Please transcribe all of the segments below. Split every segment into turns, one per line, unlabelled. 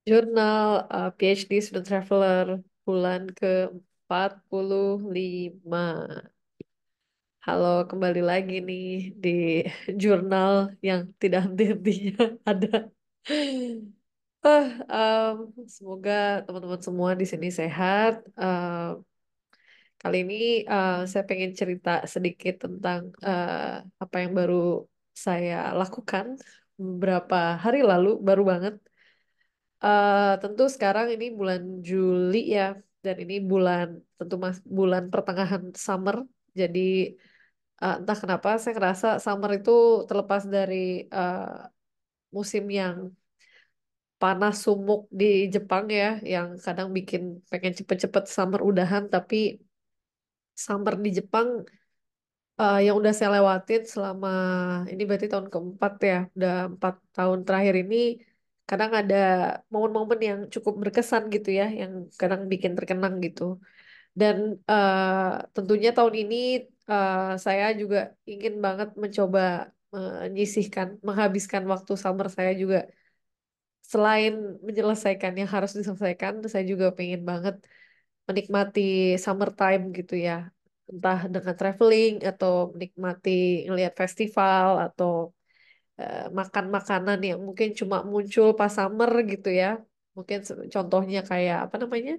Jurnal PhD Student Traveler bulan ke-45. Halo, kembali lagi nih di jurnal yang tidak henti-hentinya ada. Semoga teman-teman semua di sini sehat. Kali ini saya pengen cerita sedikit tentang apa yang baru saya lakukan beberapa hari lalu, baru banget. Tentu sekarang ini bulan Juli ya, dan ini tentu bulan pertengahan summer. Jadi entah kenapa saya ngerasa summer itu terlepas dari uh, musim yang panas sumuk di Jepang ya, yang kadang bikin pengen cepet-cepet summer udahan, tapi summer di Jepang yang udah saya lewatin selama ini berarti tahun keempat ya, udah 4 tahun terakhir ini kadang ada momen-momen yang cukup berkesan gitu ya, yang kadang bikin terkenang gitu. Dan tentunya tahun ini saya juga ingin banget mencoba menghabiskan waktu summer saya juga selain menyelesaikan yang harus diselesaikan, saya juga pengen banget menikmati summertime gitu ya. Entah dengan traveling atau menikmati ngelihat festival atau makan makanan yang mungkin cuma muncul pas summer gitu ya. Mungkin contohnya kayak apa namanya?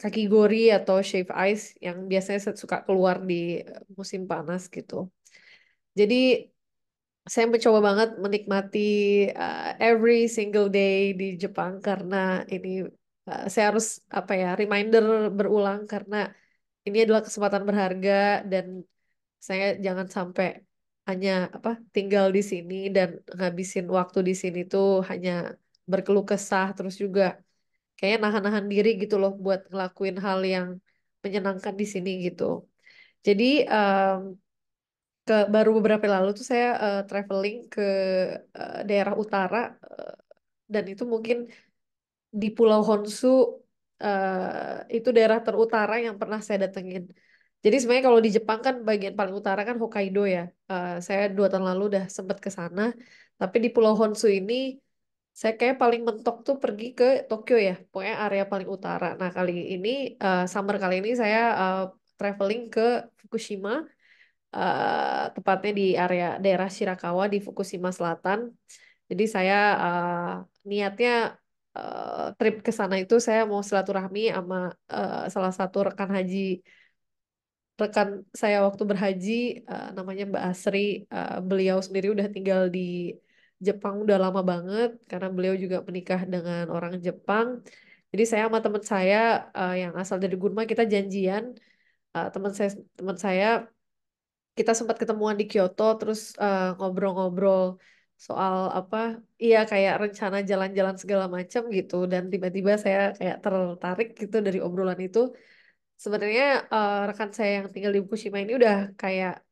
Kaki gori atau shave ice yang biasanya suka keluar di musim panas gitu. Jadi saya mencoba banget menikmati every single day di Jepang karena ini saya harus apa ya reminder berulang karena ini adalah kesempatan berharga dan saya jangan sampai hanya apa tinggal di sini dan ngabisin waktu di sini tuh hanya berkeluh kesah terus juga kayaknya nahan-nahan diri gitu loh buat ngelakuin hal yang menyenangkan di sini gitu. Jadi baru beberapa lalu tuh saya traveling ke daerah utara eh, dan itu mungkin di Pulau Honshu itu daerah terutara yang pernah saya datengin. Jadi sebenarnya kalau di Jepang kan bagian paling utara kan Hokkaido ya. Saya 2 tahun lalu udah sempat ke sana. Tapi di Pulau Honshu ini saya kayak paling mentok tuh pergi ke Tokyo ya. Pokoknya area paling utara. Nah kali ini summer kali ini saya traveling ke Fukushima. Tepatnya di area daerah Shirakawa di Fukushima Selatan. Jadi saya niatnya trip ke sana itu saya mau silaturahmi sama salah satu rekan saya waktu berhaji namanya Mbak Asri. Beliau sendiri udah tinggal di Jepang udah lama banget karena beliau juga menikah dengan orang Jepang. Jadi saya sama teman saya yang asal dari Gunma kita janjian teman saya kita sempat ketemuan di Kyoto terus ngobrol-ngobrol soal apa iya kayak rencana jalan-jalan segala macam gitu dan tiba-tiba saya kayak tertarik gitu dari obrolan itu sebenarnya rekan saya yang tinggal di Fukushima ini udah kayak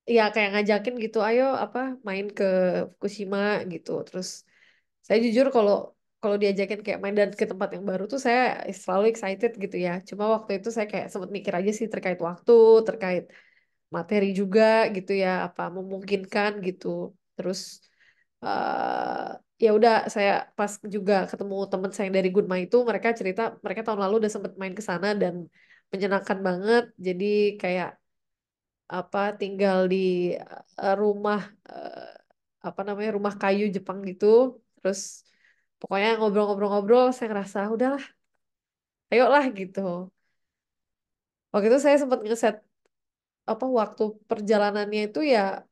ya kayak ngajakin gitu ayo apa main ke Fukushima gitu terus saya jujur kalau kalau diajakin kayak main dan ke tempat yang baru tuh saya selalu excited gitu ya cuma waktu itu saya kayak sempat mikir aja sih terkait waktu terkait materi juga gitu ya apa memungkinkan gitu terus ya udah saya pas juga ketemu teman saya yang dari Gunma itu mereka cerita mereka tahun lalu udah sempet main ke sana dan menyenangkan banget jadi kayak apa tinggal di rumah eh, apa namanya rumah kayu Jepang gitu terus pokoknya ngobrol-ngobrol-ngobrol saya ngerasa udahlah ayolah gitu waktu itu saya sempat ngeset apa waktu perjalanannya itu ya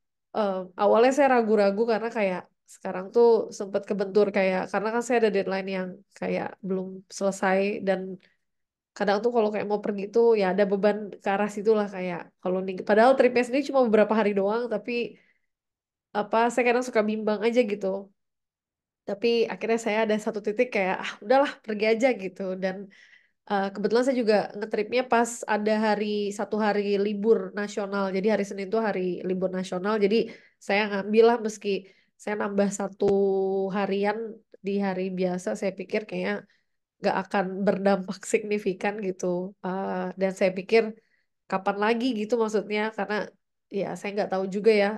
awalnya saya ragu-ragu karena kayak sekarang tuh sempat kebentur kayak karena kan saya ada deadline yang kayak belum selesai dan kadang tuh kalau kayak mau pergi tuh ya ada beban ke arah situ lah kayak kalau nih padahal tripnya sendiri cuma beberapa hari doang tapi apa saya kadang suka bimbang aja gitu tapi akhirnya saya ada satu titik kayak ah udahlah pergi aja gitu dan kebetulan saya juga ngetripnya pas ada satu hari libur nasional. Jadi hari Senin itu hari libur nasional. Jadi saya ngambil lah meski saya nambah 1 harian di hari biasa. Saya pikir kayaknya nggak akan berdampak signifikan gitu. Dan saya pikir kapan lagi gitu maksudnya karena ya saya nggak tahu juga ya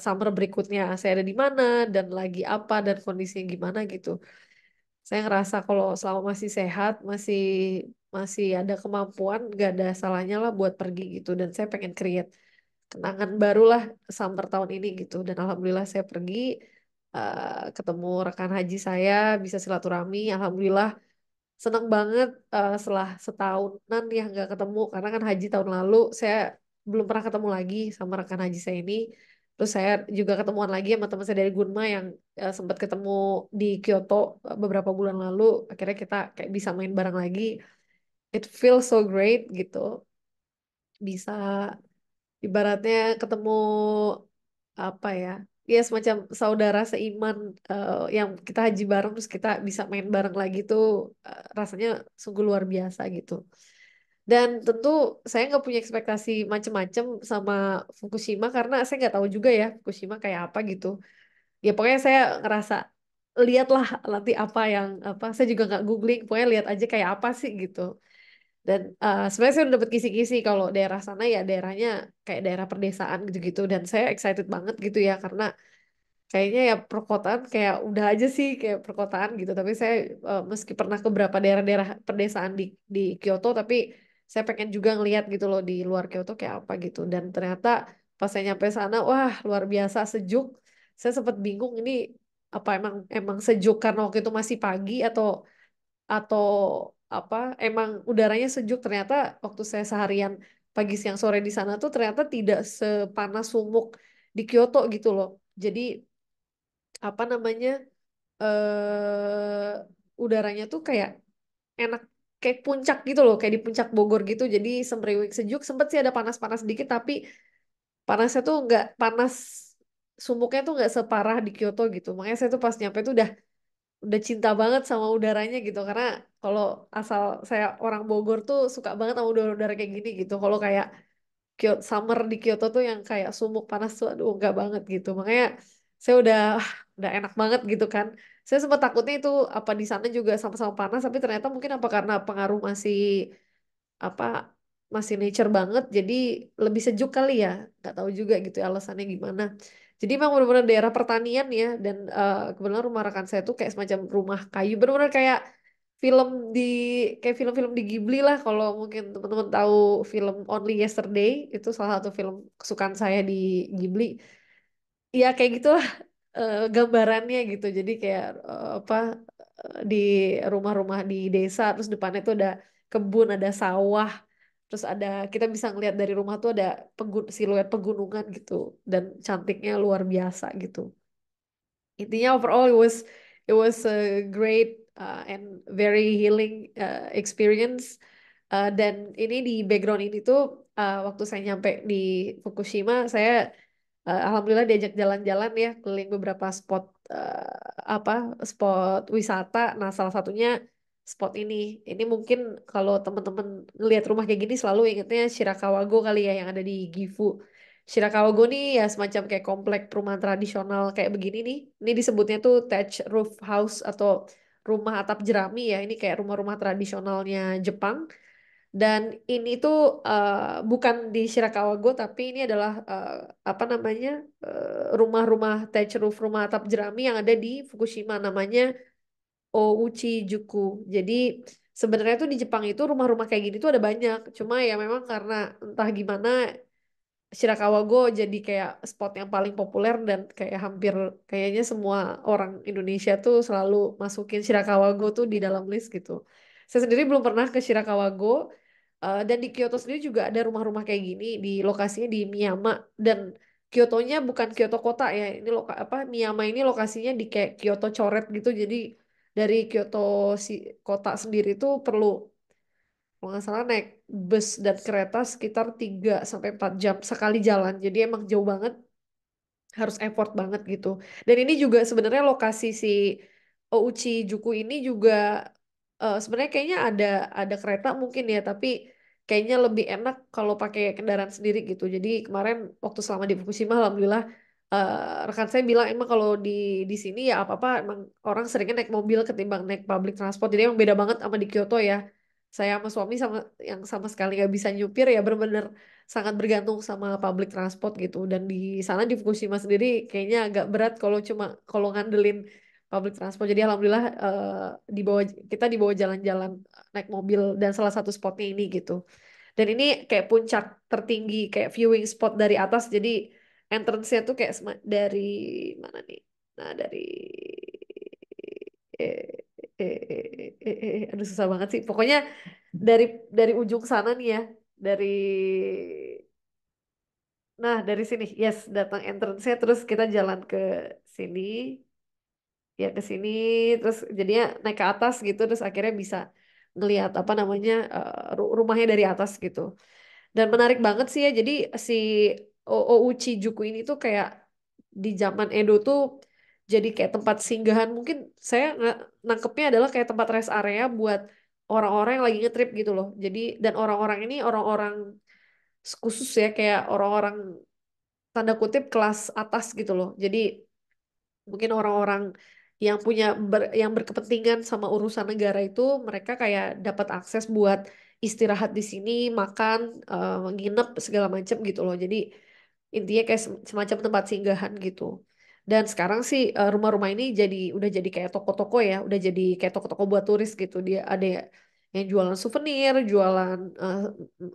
summer berikutnya saya ada di mana dan lagi apa dan kondisinya gimana gitu. Saya ngerasa kalau selama masih sehat, masih masih ada kemampuan, gak ada salahnya lah buat pergi gitu. Dan saya pengen create kenangan baru lah summer tahun ini gitu. Dan alhamdulillah saya pergi ketemu rekan haji saya, bisa silaturahmi. Alhamdulillah senang banget setelah setahunan ya nggak ketemu karena kan haji tahun lalu saya belum pernah ketemu lagi sama rekan haji saya ini. Terus saya juga ketemuan lagi sama teman saya dari Gunma yang sempat ketemu di Kyoto beberapa bulan lalu. Akhirnya kita kayak bisa main bareng lagi. It feels so great gitu. Bisa ibaratnya ketemu apa ya? Ya semacam saudara seiman yang kita haji bareng terus kita bisa main bareng lagi tuh rasanya sungguh luar biasa gitu. Dan tentu saya nggak punya ekspektasi macem-macem sama Fukushima karena saya nggak tahu juga ya Fukushima kayak apa gitu. Ya pokoknya saya ngerasa lihatlah nanti apa yang apa saya juga nggak googling pokoknya lihat aja kayak apa sih gitu. Dan sebenarnya saya udah dapet kisi-kisi kalau daerah sana ya daerahnya kayak daerah perdesaan gitu-gitu dan saya excited banget gitu ya karena kayaknya ya perkotaan kayak udah aja sih kayak perkotaan gitu. Tapi saya meski pernah ke beberapa daerah-daerah pedesaan di Kyoto, tapi saya pengen juga ngeliat gitu loh di luar Kyoto kayak apa gitu. Dan ternyata pas saya nyampe sana, wah luar biasa sejuk. Saya sempat bingung ini apa emang emang sejuk karena waktu itu masih pagi atau apa emang udaranya sejuk. Ternyata waktu saya seharian pagi siang sore di sana tuh ternyata tidak sepanas sumuk di Kyoto gitu loh. Jadi apa namanya udaranya tuh kayak enak kayak puncak gitu loh kayak di puncak Bogor gitu jadi semriwing sejuk sempet sih ada panas-panas dikit tapi panasnya tuh nggak panas sumuknya tuh nggak separah di Kyoto gitu makanya saya tuh pas nyampe tuh udah cinta banget sama udaranya gitu karena kalau asal saya orang Bogor tuh suka banget sama udara-udara kayak gini gitu kalau kayak Kyoto, summer di Kyoto tuh yang kayak sumuk panas tuh aduh enggak banget gitu. Makanya saya udah enak banget gitu kan. Saya sempat takutnya itu apa di sana juga sama-sama panas tapi ternyata mungkin apa karena pengaruh masih apa masih nature banget jadi lebih sejuk kali ya. Nggak tahu juga gitu ya alasannya gimana. Jadi memang benar-benar daerah pertanian ya dan kebetulan rumah rekan saya tuh kayak semacam rumah kayu benar-benar kayak film di kayak film-film di Ghibli lah kalau mungkin teman-teman tahu film Only Yesterday itu salah satu film kesukaan saya di Ghibli ya kayak gitulah gambarannya gitu jadi kayak apa di rumah-rumah di desa terus depannya tuh ada kebun ada sawah terus ada kita bisa ngeliat dari rumah tuh ada siluet pegunungan gitu dan cantiknya luar biasa gitu intinya overall it was a great and very healing experience. Dan ini di background ini tuh waktu saya nyampe di Fukushima saya alhamdulillah diajak jalan-jalan ya keliling beberapa spot apa spot wisata. Nah salah satunya spot ini. Ini mungkin kalau teman-teman ngelihat rumah kayak gini selalu ingetnya Shirakawa-go kali ya yang ada di Gifu. Shirakawa-go nih ya semacam kayak komplek perumahan tradisional kayak begini nih. Ini disebutnya tuh thatch roof house atau rumah atap jerami ya. Ini kayak rumah-rumah tradisionalnya Jepang. Dan ini tuh bukan di Shirakawa-go tapi ini adalah apa namanya rumah-rumah thatch roof rumah atap jerami yang ada di Fukushima namanya Ouchi-juku. Jadi sebenarnya tuh di Jepang itu rumah-rumah kayak gini tuh ada banyak. Cuma ya memang karena entah gimana Shirakawa-go jadi kayak spot yang paling populer dan kayak hampir kayaknya semua orang Indonesia tuh selalu masukin Shirakawa-go tuh di dalam list gitu. Saya sendiri belum pernah ke Shirakawa-go dan di Kyoto sendiri juga ada rumah-rumah kayak gini di lokasinya di Miyama dan Kyotonya bukan Kyoto kota ya. Ini apa Miyama ini lokasinya di kayak Kyoto coret gitu. Jadi dari Kyoto si kota sendiri tuh perlu kalau nggak salah naik bus dan kereta sekitar 3 sampai 4 jam sekali jalan. Jadi emang jauh banget, harus effort banget gitu. Dan ini juga sebenarnya lokasi si Ouchi Juku ini juga sebenarnya kayaknya ada kereta mungkin ya, tapi kayaknya lebih enak kalau pakai kendaraan sendiri gitu. Jadi kemarin waktu selama di Fukushima, alhamdulillah rekan saya bilang emang kalau di sini ya apa-apa emang orang seringnya naik mobil ketimbang naik public transport. Jadi emang beda banget sama di Kyoto ya Saya sama suami sama yang sama sekali nggak bisa nyupir ya bener-bener sangat bergantung sama public transport gitu. Dan di sana di Fukushima sendiri kayaknya agak berat kalau ngandelin public transport. Jadi alhamdulillah dibawa kita dibawa jalan-jalan naik mobil dan salah satu spotnya ini gitu. Dan ini kayak puncak tertinggi kayak viewing spot dari atas. Jadi entrance-nya tuh kayak dari mana nih? Nah, dari aduh susah banget sih. Pokoknya dari dari ujung sana nih ya, dari nah dari sini, yes, datang entrance-nya terus kita jalan ke sini, ya ke sini, terus jadinya naik ke atas gitu, terus akhirnya bisa ngelihat apa namanya rumahnya dari atas gitu. Dan menarik banget sih ya, jadi si Ouchijuku ini tuh kayak di zaman Edo tuh jadi kayak tempat singgahan. Mungkin saya nangkepnya adalah kayak tempat rest area buat orang-orang yang lagi ngetrip gitu loh. Jadi dan orang-orang ini orang-orang khusus ya kayak orang-orang tanda kutip kelas atas gitu loh. Jadi mungkin orang-orang yang yang berkepentingan sama urusan negara itu mereka kayak dapat akses buat istirahat di sini, makan, nginep segala macam gitu loh. Jadi intinya kayak semacam tempat singgahan gitu. Dan sekarang sih rumah-rumah ini udah jadi kayak toko-toko ya, udah jadi kayak toko-toko buat turis gitu. Dia ada yang jualan souvenir, jualan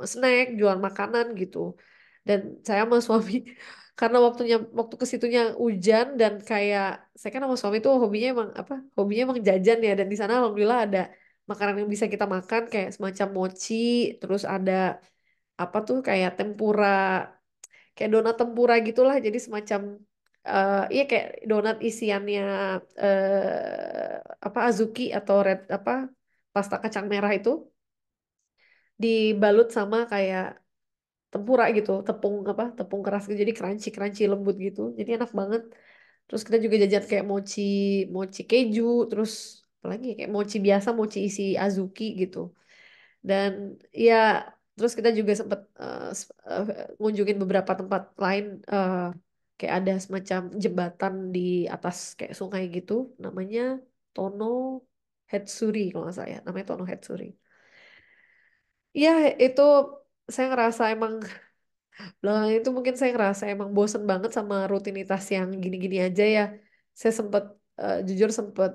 snack, jualan makanan gitu. Dan saya sama suami karena waktu ke situnya hujan dan kayak saya kan sama suami tuh hobinya emang apa? Hobinya emang jajan ya dan di sana alhamdulillah ada makanan yang bisa kita makan kayak semacam mochi, terus ada apa tuh kayak tempura, kayak donat tempura gitulah. Jadi semacam iya kayak donat isiannya apa azuki atau red apa pasta kacang merah itu dibalut sama kayak tempura gitu, tepung keras gitu, jadi crunchy crunchy lembut gitu, jadi enak banget. Terus kita juga jajan kayak mochi mochi keju, terus apalagi ya, kayak mochi biasa, mochi isi azuki gitu. Dan ya terus kita juga sempet ngunjungin beberapa tempat lain, kayak ada semacam jembatan di atas kayak sungai gitu, namanya Tono Hetsuri kalau nggak salah ya, namanya Tono Hetsuri. Iya itu saya ngerasa emang belakangan itu mungkin saya ngerasa emang bosen banget sama rutinitas yang gini-gini aja ya. Saya sempet jujur sempet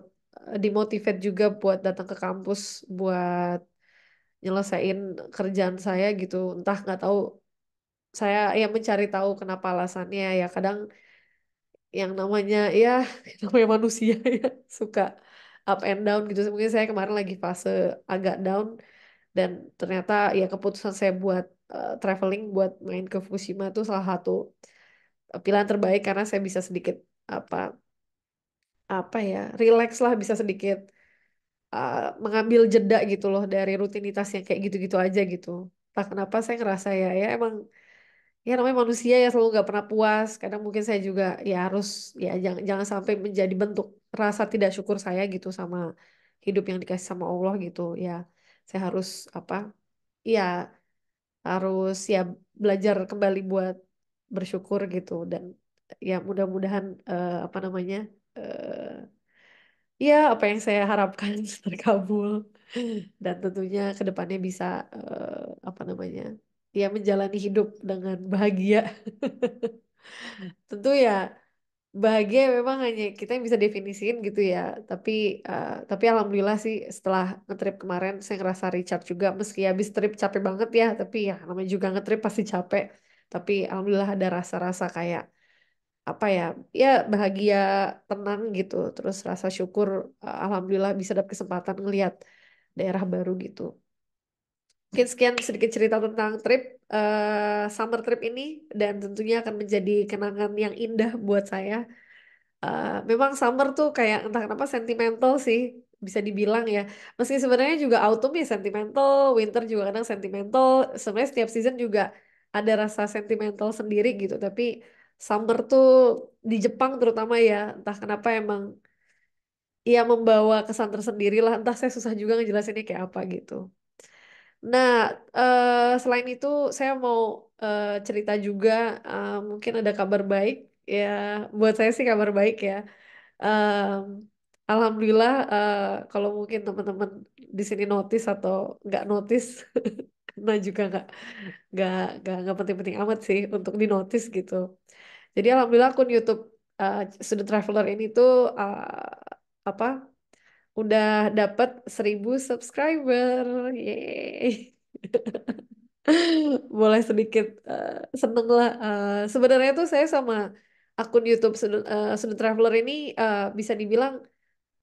dimotivate juga buat datang ke kampus buat nyelesain kerjaan saya gitu. Entah nggak tahu saya ya mencari tahu kenapa alasannya ya. Kadang yang namanya ya namanya manusia ya suka up and down gitu. Mungkin saya kemarin lagi fase agak down dan ternyata ya keputusan saya buat traveling buat main ke Fukushima itu salah satu pilihan terbaik karena saya bisa sedikit apa apa ya relax lah, bisa sedikit mengambil jeda gitu loh dari rutinitas yang kayak gitu-gitu aja gitu. Tak kenapa saya ngerasa ya emang ya namanya manusia ya selalu nggak pernah puas. Kadang mungkin saya juga ya harus ya jangan jangan sampai menjadi bentuk rasa tidak syukur saya gitu sama hidup yang dikasih sama Allah gitu ya. Saya harus apa ya harus ya belajar kembali buat bersyukur gitu. Dan ya mudah-mudahan apa namanya ya apa yang saya harapkan terkabul dan tentunya kedepannya bisa apa namanya ya menjalani hidup dengan bahagia. Tentu ya bahagia memang hanya kita yang bisa definisiin gitu ya, tapi alhamdulillah sih setelah ngetrip kemarin saya ngerasa recharge juga meski habis trip capek banget ya, tapi ya namanya juga ngetrip pasti capek, tapi alhamdulillah ada rasa-rasa kayak apa ya ya bahagia, tenang gitu, terus rasa syukur, alhamdulillah bisa dapat kesempatan ngelihat daerah baru gitu. Mungkin sekian sedikit cerita tentang summer trip ini dan tentunya akan menjadi kenangan yang indah buat saya. Memang summer tuh kayak entah kenapa sentimental sih bisa dibilang ya. Meski sebenarnya juga autumn ya sentimental, winter juga kadang sentimental. Sebenarnya setiap season juga ada rasa sentimental sendiri gitu. Tapi summer tuh di Jepang terutama ya entah kenapa emang ya membawa kesan tersendiri lah. Entah saya susah juga ngejelasinnya kayak apa gitu. Nah, selain itu saya mau cerita juga, mungkin ada kabar baik ya, buat saya sih kabar baik ya. Alhamdulillah, kalau mungkin teman-teman di sini notice atau nggak notice, karena juga nggak nggak penting-penting amat sih untuk di notice gitu. Jadi alhamdulillah akun YouTube Student Traveler ini tuh apa udah dapat 1.000 subscriber, yeay. Boleh sedikit seneng lah. Sebenarnya tuh saya sama akun YouTube Student Traveler ini bisa dibilang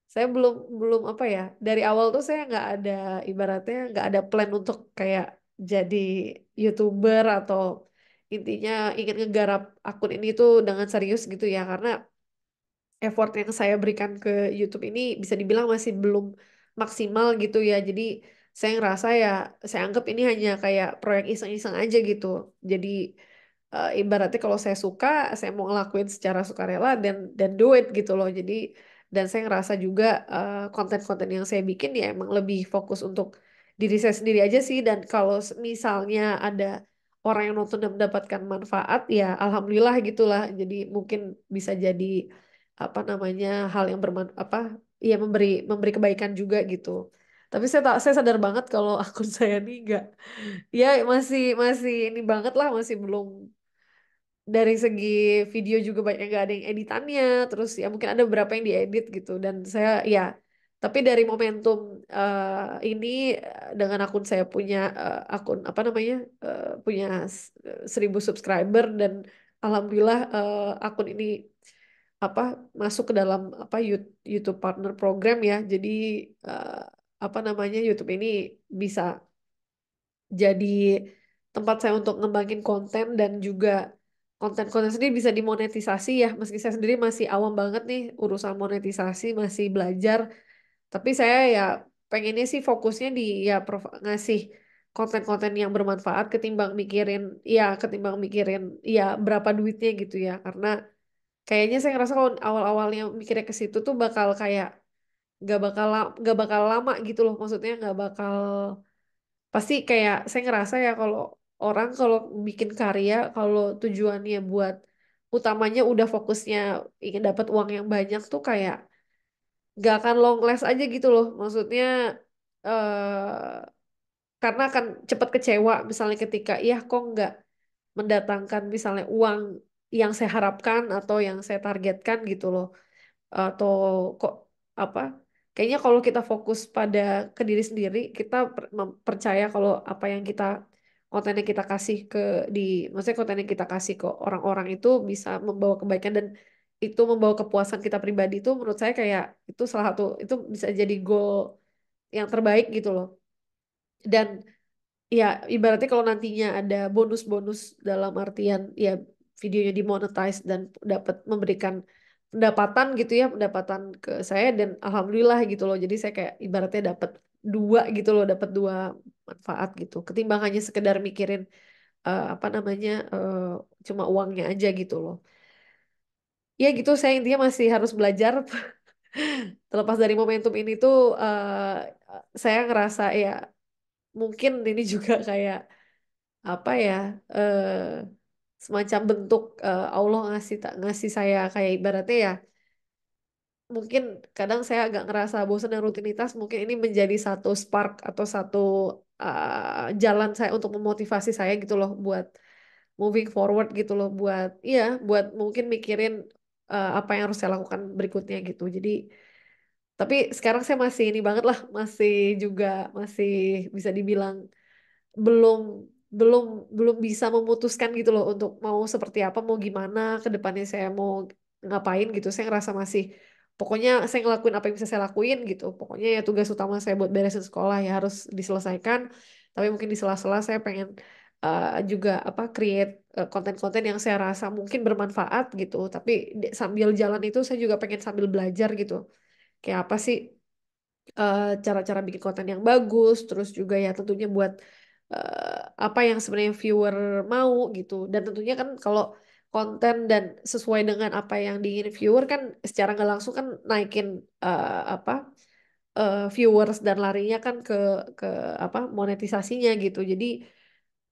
saya belum belum apa ya, dari awal tuh saya nggak ada, ibaratnya nggak ada plan untuk kayak jadi YouTuber atau intinya ingin ngegarap akun ini tuh dengan serius gitu ya, karena effort yang saya berikan ke YouTube ini bisa dibilang masih belum maksimal gitu ya. Jadi saya ngerasa ya, saya anggap ini hanya kayak proyek iseng-iseng aja gitu. Jadi ibaratnya kalau saya suka, saya mau ngelakuin secara sukarela dan do it gitu loh. Jadi dan saya ngerasa juga konten-konten yang saya bikin ya emang lebih fokus untuk diri saya sendiri aja sih. Dan kalau misalnya ada orang yang nonton dan mendapatkan manfaat ya alhamdulillah gitulah. Jadi mungkin bisa jadi apa namanya hal yang apa ya memberi memberi kebaikan juga gitu. Tapi saya sadar banget kalau akun saya nih enggak, ya masih masih ini banget lah, masih belum dari segi video juga banyak yang gak ada yang editannya, terus ya mungkin ada beberapa yang diedit gitu dan saya ya, tapi dari momentum ini dengan akun saya punya akun apa namanya punya 1.000 subscriber dan alhamdulillah akun ini apa masuk ke dalam apa YouTube Partner Program ya. Jadi eh, apa namanya YouTube ini bisa jadi tempat saya untuk ngembangin konten dan juga konten-konten sendiri bisa dimonetisasi ya. Meski saya sendiri masih awam banget nih urusan monetisasi, masih belajar. Tapi saya ya pengennya sih fokusnya di ya ngasih konten-konten yang bermanfaat ketimbang mikirin ya berapa duitnya gitu ya. Karena kayaknya saya ngerasa kalau awal-awalnya mikirnya ke situ tuh bakal kayak gak bakal lama gitu loh. Maksudnya gak bakal, pasti kayak saya ngerasa ya kalau orang kalau bikin karya, kalau tujuannya buat utamanya udah fokusnya ingin dapat uang yang banyak tuh kayak gak akan long last aja gitu loh. Maksudnya karena akan cepat kecewa misalnya ketika ya kok nggak mendatangkan misalnya uang yang saya harapkan atau yang saya targetkan gitu loh, atau kok apa, kayaknya kalau kita fokus pada ke diri sendiri, kita percaya kalau apa yang kita konten yang kita kasih ke di maksudnya konten yang kita kasih ke orang-orang itu bisa membawa kebaikan dan itu membawa kepuasan kita pribadi, itu menurut saya kayak itu salah satu, itu bisa jadi goal yang terbaik gitu loh. Dan ya ibaratnya kalau nantinya ada bonus-bonus dalam artian ya videonya dimonetize dan dapat memberikan pendapatan gitu ya, pendapatan ke saya dan alhamdulillah gitu loh. Jadi saya kayak ibaratnya dapat dua gitu loh, dapat dua manfaat gitu. Ketimbang hanya sekedar mikirin apa namanya cuma uangnya aja gitu loh. Ya gitu, saya intinya masih harus belajar. Terlepas dari momentum ini tuh saya ngerasa ya mungkin ini juga kayak apa ya, eh semacam bentuk Allah ngasih saya kayak ibaratnya ya mungkin kadang saya agak ngerasa bosan dengan rutinitas, mungkin ini menjadi satu spark atau satu jalan saya untuk memotivasi saya gitu loh buat moving forward gitu loh, buat iya buat mungkin mikirin apa yang harus saya lakukan berikutnya gitu. Jadi tapi sekarang saya masih ini banget lah, masih juga masih bisa dibilang belum belum belum bisa memutuskan gitu loh untuk mau seperti apa, mau gimana ke depannya, saya mau ngapain gitu. Saya ngerasa masih pokoknya saya ngelakuin apa yang bisa saya lakuin gitu. Pokoknya ya tugas utama saya buat beresin sekolah ya harus diselesaikan. Tapi mungkin di sela-sela saya pengen juga apa create konten-konten yang saya rasa mungkin bermanfaat gitu. Tapi sambil jalan itu saya juga pengen sambil belajar gitu. Kayak apa sih cara-cara bikin konten yang bagus, terus juga ya tentunya buat apa yang sebenarnya viewer mau gitu. Dan tentunya kan kalau konten dan sesuai dengan apa yang diingin viewer kan secara nggak langsung kan naikin apa viewers dan larinya kan ke apa monetisasinya gitu. Jadi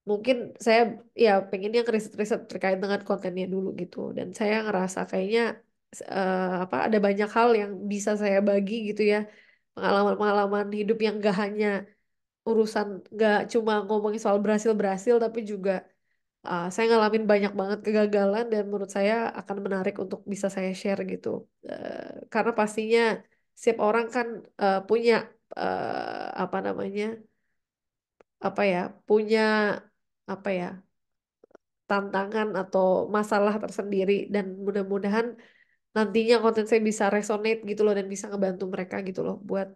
mungkin saya ya pengennya riset-riset terkait dengan kontennya dulu gitu. Dan saya ngerasa kayaknya apa ada banyak hal yang bisa saya bagi gitu ya, pengalaman-pengalaman hidup yang gak hanya urusan, gak cuma ngomongin soal berhasil-berhasil, tapi juga saya ngalamin banyak banget kegagalan dan menurut saya akan menarik untuk bisa saya share gitu. Karena pastinya setiap orang kan punya apa namanya, apa ya, punya apa ya, tantangan atau masalah tersendiri, dan mudah-mudahan nantinya konten saya bisa resonate gitu loh dan bisa ngebantu mereka gitu loh buat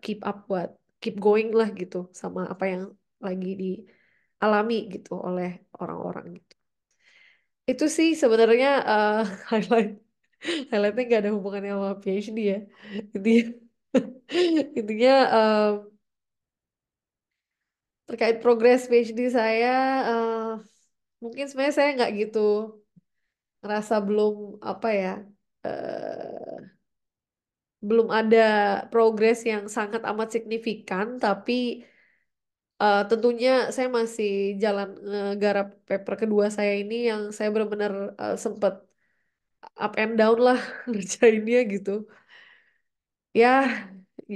keep up, buat keep going lah gitu sama apa yang lagi dialami gitu oleh orang-orang gitu. Itu sih sebenarnya highlight highlightnya nggak ada hubungannya sama PhD ya. Intinya intinya terkait progres PhD saya, eh, mungkin sebenarnya saya nggak gitu ngerasa belum apa ya, eh, belum ada progres yang sangat amat signifikan, tapi tentunya saya masih jalan ngegarap paper kedua saya ini yang saya benar-benar sempet up and down lah ngerjainnya gitu. Ya,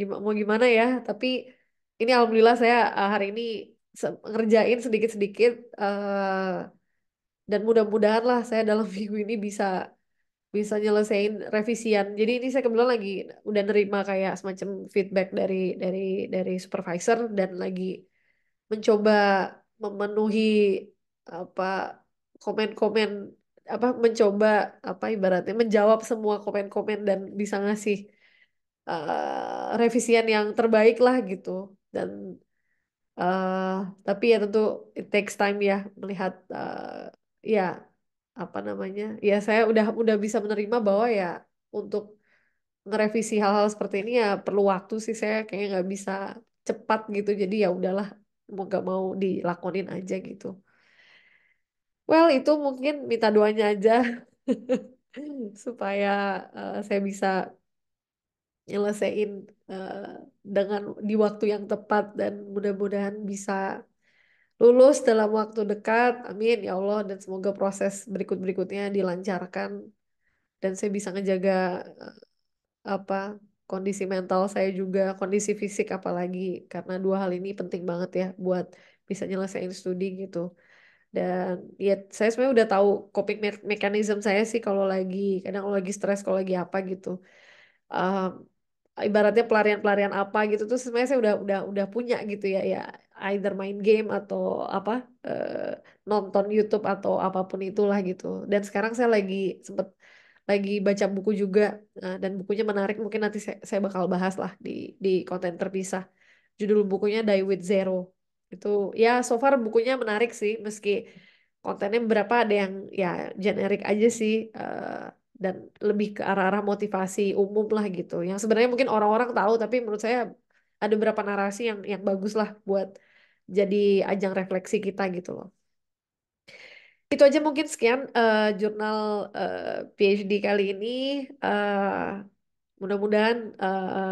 mau gimana ya, tapi ini alhamdulillah saya hari ini ngerjain sedikit-sedikit, dan mudah-mudahan lah saya dalam minggu ini bisa bisa nyelesain revisian. Jadi ini saya kebetulan lagi udah nerima kayak semacam feedback dari dari supervisor dan lagi mencoba memenuhi apa komen-komen, apa mencoba apa ibaratnya menjawab semua komen-komen dan bisa ngasih revisian yang terbaik lah gitu. Dan eh tapi ya tentu it takes time ya melihat ya apa namanya, ya saya udah bisa menerima bahwa ya untuk ngerevisi hal-hal seperti ini ya perlu waktu sih, saya kayaknya nggak bisa cepat gitu, jadi ya udahlah mau gak mau dilakonin aja gitu. Well itu mungkin minta doanya aja supaya saya bisa nyelesain eh, dengan di waktu yang tepat dan mudah-mudahan bisa lulus dalam waktu dekat. Amin ya Allah, dan semoga proses berikut-berikutnya dilancarkan dan saya bisa ngejaga apa kondisi mental saya juga, kondisi fisik apalagi, karena dua hal ini penting banget ya buat bisa nyelesain studi gitu. Dan ya saya sebenarnya udah tahu coping mechanism saya sih kalau lagi, kadang kalau lagi stres, kalau lagi apa gitu. Um, Ibaratnya pelarian-pelarian apa gitu tuh sebenarnya saya udah punya gitu ya, ya either main game atau apa, nonton YouTube atau apapun itulah gitu. Dan sekarang saya lagi sempet lagi baca buku juga, dan bukunya menarik, mungkin nanti saya bakal bahas lah di konten terpisah. Judul bukunya Die with Zero. Itu ya so far bukunya menarik sih, meski kontennya beberapa ada yang ya generik aja sih, dan lebih ke arah-arah motivasi umum lah gitu. Yang sebenarnya mungkin orang-orang tahu, tapi menurut saya ada beberapa narasi yang bagus lah buat jadi ajang refleksi kita gitu loh. Itu aja mungkin, sekian jurnal PhD kali ini. Eh, Mudah-mudahan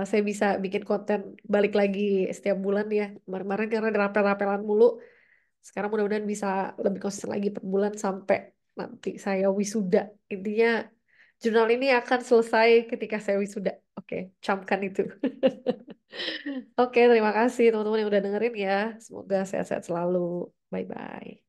saya bisa bikin konten balik lagi setiap bulan ya. Kemarin-kemarin karena rapel-rapelan mulu. Sekarang mudah-mudahan bisa lebih konsisten lagi per bulan sampai nanti saya wisuda. Intinya jurnal ini akan selesai ketika saya wisuda. Oke, camkan itu. Oke, terima kasih teman-teman yang udah dengerin ya. Semoga sehat-sehat selalu. Bye-bye.